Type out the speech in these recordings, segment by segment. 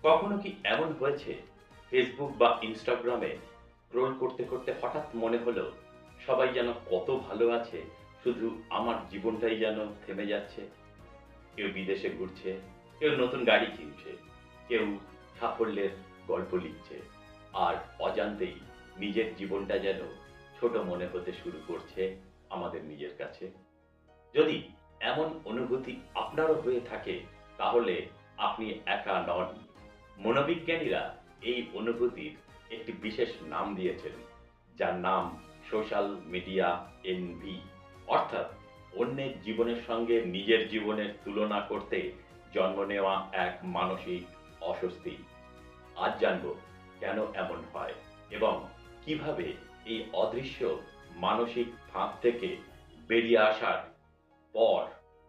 কখনো কি এমন হয়েছে ফেসবুক বা ইনস্টাগ্রামে স্ক্রোল করতে করতে হঠাৎ মনে হলো সবাই যেন কত ভালো আছে, শুধু আমার জীবনটাই যেন থেমে যাচ্ছে। কেউ বিদেশে ঘুরছে, কেউ নতুন গাড়ি কিনছে, কেউ সাফল্যের গল্প লিখছে, আর অজান্তেই নিজের জীবনটা যেন ছোট মনে হতে শুরু করছে আমাদের নিজের কাছে। যদি এমন অনুভূতি আপনারও হয়ে থাকে, তাহলে আপনি একা নন। মনোবিজ্ঞানীরা এই অনুভূতির একটি বিশেষ নাম দিয়েছেন, যার নাম সোশ্যাল মিডিয়া এনভি, অর্থাৎ অন্যের জীবনের সঙ্গে নিজের জীবনের তুলনা করতে জন্ম নেওয়া এক মানসিক অস্বস্তি। আজ জানব কেন এমন হয় এবং কিভাবে এই অদৃশ্য মানসিক ফাঁদ থেকে বেরিয়ে আসার পর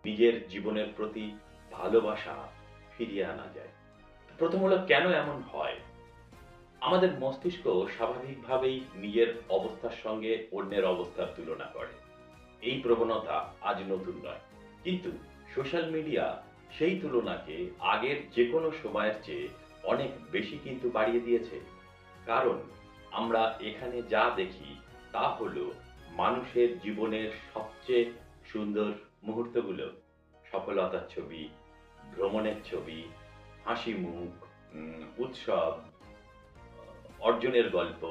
নিজের জীবনের প্রতি ভালোবাসা ফিরিয়ে আনা যায়। প্রথম হলো, কেন এমন হয়? আমাদের মস্তিষ্ক স্বাভাবিকভাবেই নিজের অবস্থার সঙ্গে অন্যের অবস্থার তুলনা করে। এই প্রবণতা আজ নতুন নয়, কিন্তু সোশ্যাল মিডিয়া সেই তুলনাকে আগের যে কোনো সময়ের চেয়ে অনেক বেশি কিন্তু বাড়িয়ে দিয়েছে। কারণ আমরা এখানে যা দেখি তা হলো মানুষের জীবনের সবচেয়ে সুন্দর মুহূর্তগুলো, সফলতার ছবি, ভ্রমণের ছবি, হাসি মুখ, উৎসব, অর্জনের গল্প।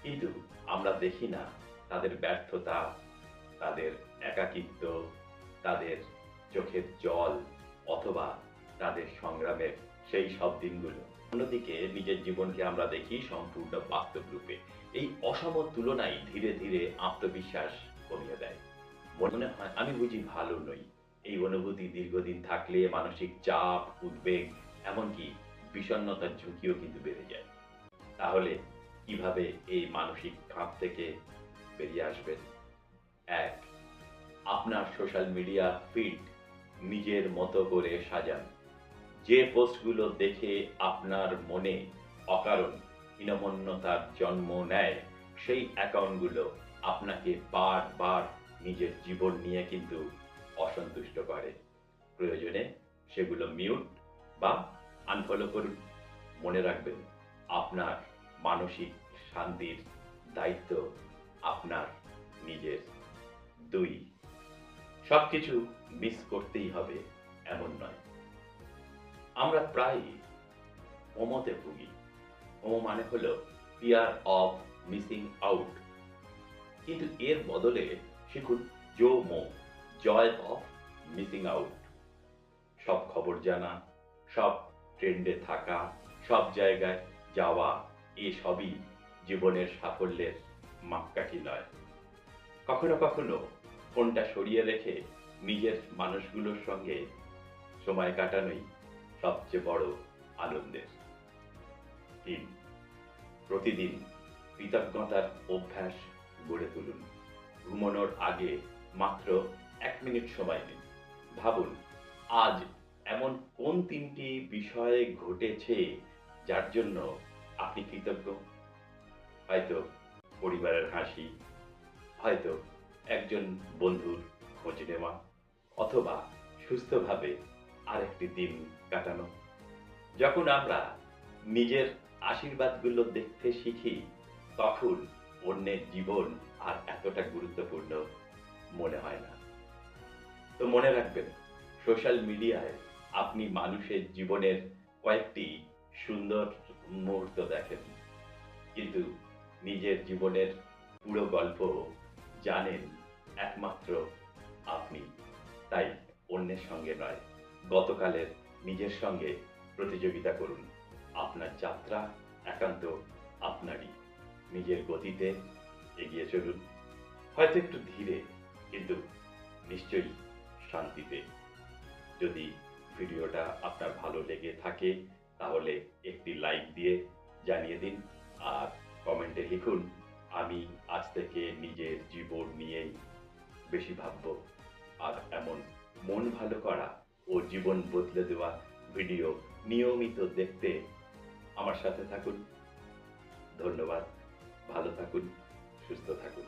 কিন্তু আমরা দেখি না তাদের ব্যর্থতা, তাদের একাকিত্ব, তাদের চোখের জল, অথবা তাদের সংগ্রামের সেই সব দিনগুলো। অন্যদিকে নিজের জীবনকে আমরা দেখি সম্পূর্ণ বাস্তব রূপে। এই অসম তুলনাই ধীরে ধীরে আত্মবিশ্বাস কমিয়ে দেয়। মনে হয় আমি বুঝি ভালো নই। এই অনুভূতি দীর্ঘদিন থাকলে মানসিক চাপ, উদ্বেগ, এমনকি বিষণ্ণতার ঝুঁকিও কিন্তু বেড়ে যায়। তাহলে কিভাবে এই মানসিক খাপ থেকে বেরিয়ে আসবেন? ১. আপনার সোশ্যাল মিডিয়া ফিড নিজের মতো করে সাজান। যে পোস্টগুলো দেখে আপনার মনে অকারণ হীনমন্যতার জন্ম নেয়, সেই অ্যাকাউন্টগুলো আপনাকে বারবার নিজের জীবন নিয়ে কিন্তু অসন্তুষ্ট করে। প্রয়োজনে সেগুলো মিউট বা আনফলো করুন। মনে রাখবেন, আপনার মানসিক শান্তির দায়িত্ব আপনার নিজের। ২. সবকিছু মিস করতেই হবে এমন নয়। আমরা প্রায়ই ফোমোতে ভুগি। ফোমো মানে হলো ফিয়ার অফ মিসিং আউট। কিন্তু এর বদলে শিখুন JOMO, joy of missing out. সব খবর জানা, সব ট্রেন্ডে থাকা, সব জায়গায় যাওয়া, এসবই জীবনের সাফল্যের মাপকাঠি নয়। কখনো কখনো ফোনটা সরিয়ে রেখে নিজের মানুষগুলোর সঙ্গে সময় কাটানোই সবচেয়ে বড় আনন্দের। ৩. প্রতিদিন কৃতজ্ঞতার অভ্যাস গড়ে তুলুন। ঘুমানোর আগে মাত্র ১ মিনিট সময় নিন। ভাবুন, আজ এমন কোন ৩টি বিষয় ঘটেছে যার জন্য আপনি কৃতজ্ঞ? হয়তো পরিবারের হাসি, হয়তো একজন বন্ধুর খোঁজ নেওয়া, অথবা সুস্থভাবে আরেকটি দিন কাটানো। যখন আমরা নিজের আশীর্বাদগুলো দেখতে শিখি, তখন অন্যের জীবন আর এতটা গুরুত্বপূর্ণ মনে হয় না। তো মনে রাখবেন, সোশ্যাল মিডিয়ায় আপনি মানুষের জীবনের কয়েকটি সুন্দর মুহূর্ত দেখেন, কিন্তু নিজের জীবনের পুরো গল্প জানেন একমাত্র আপনি। তাই অন্যের সঙ্গে নয়, গতকালের নিজের সঙ্গে প্রতিযোগিতা করুন। আপনার যাত্রা একান্ত আপনারই। নিজের গতিতে এগিয়ে চলুন, হয়তো একটু ধীরে, কিন্তু নিশ্চয়ই শান্তিতে। যদি ভিডিওটা আপনার ভালো লেগে থাকে, তাহলে একটি লাইক দিয়ে জানিয়ে দিন, আর কমেন্টে লিখুন, আমি আজ থেকে নিজের জীবন নিয়েই বেশি ভাবব। আর এমন মন ভালো করা ও জীবন বদলে দেওয়া ভিডিও নিয়মিত দেখতে আমার সাথে থাকুন। ধন্যবাদ। ভালো থাকুন, সুস্থ থাকুন।